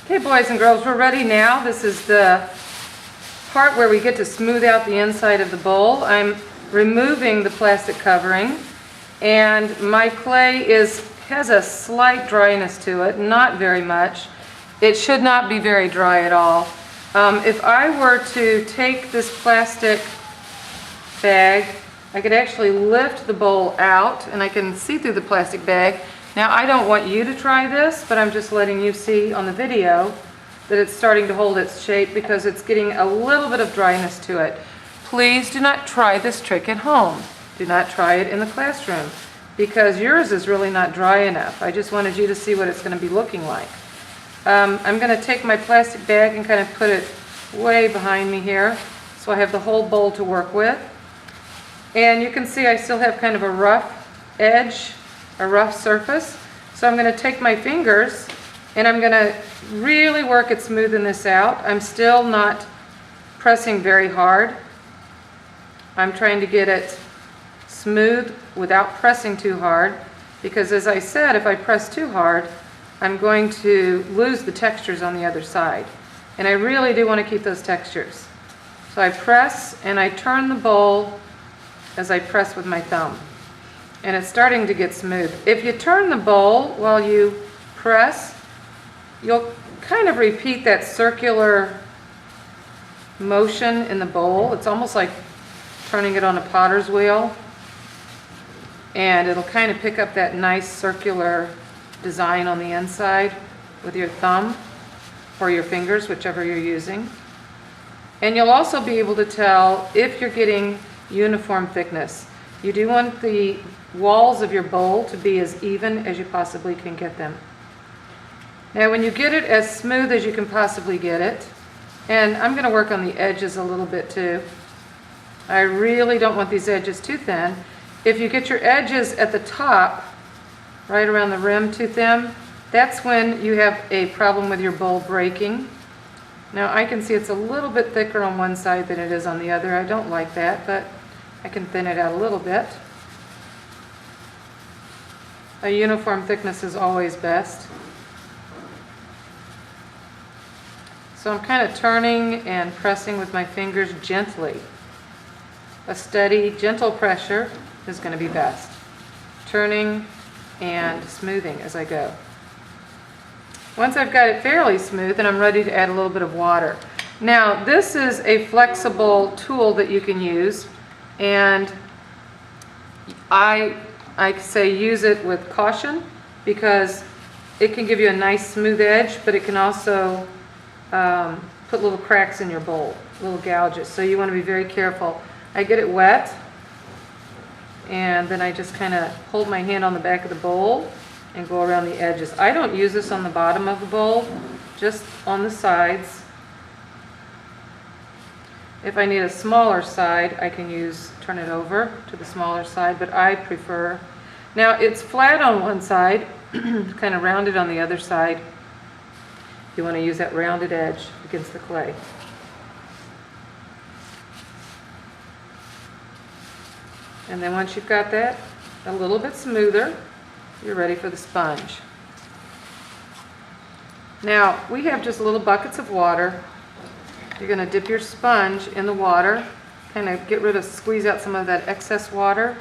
Okay, boys and girls, we're ready now. This is the part where we get to smooth out the inside of the bowl. I'm removing the plastic covering, and my clay has a slight dryness to it, not very much. It should not be very dry at all. If I were to take this plastic bag, I could actually lift the bowl out and I can see through the plastic bag. Now, I don't want you to try this, but I'm just letting you see on the video that it's starting to hold its shape because it's getting a little bit of dryness to it. Please do not try this trick at home. Do not try it in the classroom because yours is really not dry enough. I just wanted you to see what it's going to be looking like. I'm going to take my plastic bag and kind of put it way behind me here so I have the whole bowl to work with. And you can see I still have kind of a rough edge, a rough surface. So I'm going to take my fingers and I'm going to really work at smoothing this out. I'm still not pressing very hard. I'm trying to get it smooth without pressing too hard because, as I said, if I press too hard, I'm going to lose the textures on the other side. And I really do want to keep those textures. So I press and I turn the bowl as I press with my thumb. And it's starting to get smooth. If you turn the bowl while you press, you'll kind of repeat that circular motion in the bowl. It's almost like turning it on a potter's wheel. And it'll kind of pick up that nice circular design on the inside with your thumb or your fingers, whichever you're using. And you'll also be able to tell if you're getting uniform thickness. You do want the walls of your bowl to be as even as you possibly can get them. Now, when you get it as smooth as you can possibly get it, and I'm going to work on the edges a little bit too. I really don't want these edges too thin. If you get your edges at the top, right around the rim, too thin, that's when you have a problem with your bowl breaking. Now, I can see it's a little bit thicker on one side than it is on the other. I don't like that, but I can thin it out a little bit. A uniform thickness is always best. So I'm kind of turning and pressing with my fingers gently. A steady, gentle pressure is going to be best. Turning and smoothing as I go. Once I've got it fairly smooth, then I'm ready to add a little bit of water. Now, this is a flexible tool that you can use, and I say use it with caution because it can give you a nice smooth edge, but it can also put little cracks in your bowl, little gouges. So you want to be very careful. I get it wet, and then I just kind of hold my hand on the back of the bowl and go around the edges. I don't use this on the bottom of the bowl, just on the sides. If I need a smaller side, I can turn it over to the smaller side, but I prefer. Now, it's flat on one side, kind of rounded on the other side. You want to use that rounded edge against the clay. And then once you've got that a little bit smoother, you're ready for the sponge. Now, we have just little buckets of water. You're going to dip your sponge in the water, kind of squeeze out some of that excess water.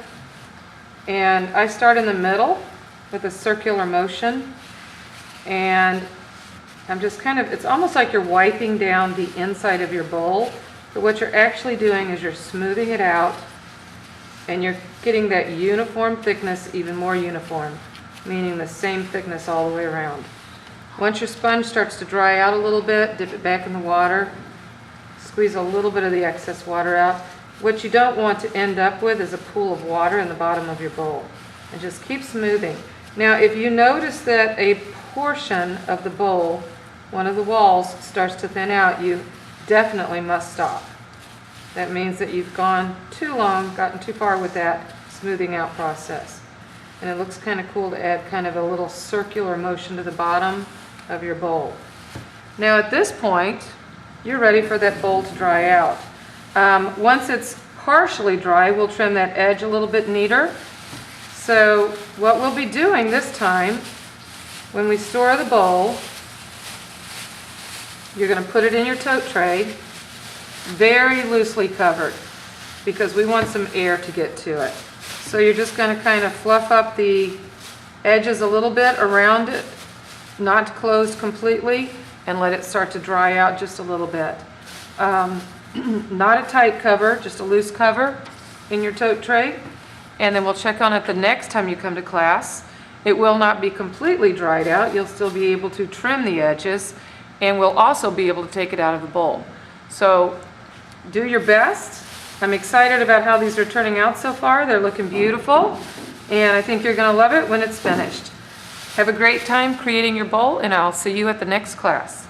And I start in the middle with a circular motion. And I'm just it's almost like you're wiping down the inside of your bowl. But what you're actually doing is you're smoothing it out. And you're getting that uniform thickness even more uniform, meaning the same thickness all the way around. Once your sponge starts to dry out a little bit, dip it back in the water, squeeze a little bit of the excess water out. What you don't want to end up with is a pool of water in the bottom of your bowl. And just keep smoothing. Now, if you notice that a portion of the bowl, one of the walls, starts to thin out, you definitely must stop. That means that you've gone too long, gotten too far with that smoothing out process. And it looks kind of cool to add kind of a little circular motion to the bottom of your bowl. Now, at this point, you're ready for that bowl to dry out. Once it's partially dry, we'll trim that edge a little bit neater. So what we'll be doing this time, when we store the bowl, you're going to put it in your tote tray, very loosely covered, because we want some air to get to it. So you're just going to kind of fluff up the edges a little bit around it, not closed completely, and let it start to dry out just a little bit. Not a tight cover, just a loose cover in your tote tray. And then we'll check on it the next time you come to class. It will not be completely dried out. You'll still be able to trim the edges, and we'll also be able to take it out of the bowl. So do your best. I'm excited about how these are turning out so far. They're looking beautiful, and I think you're going to love it when it's finished. Have a great time creating your bowl, and I'll see you at the next class.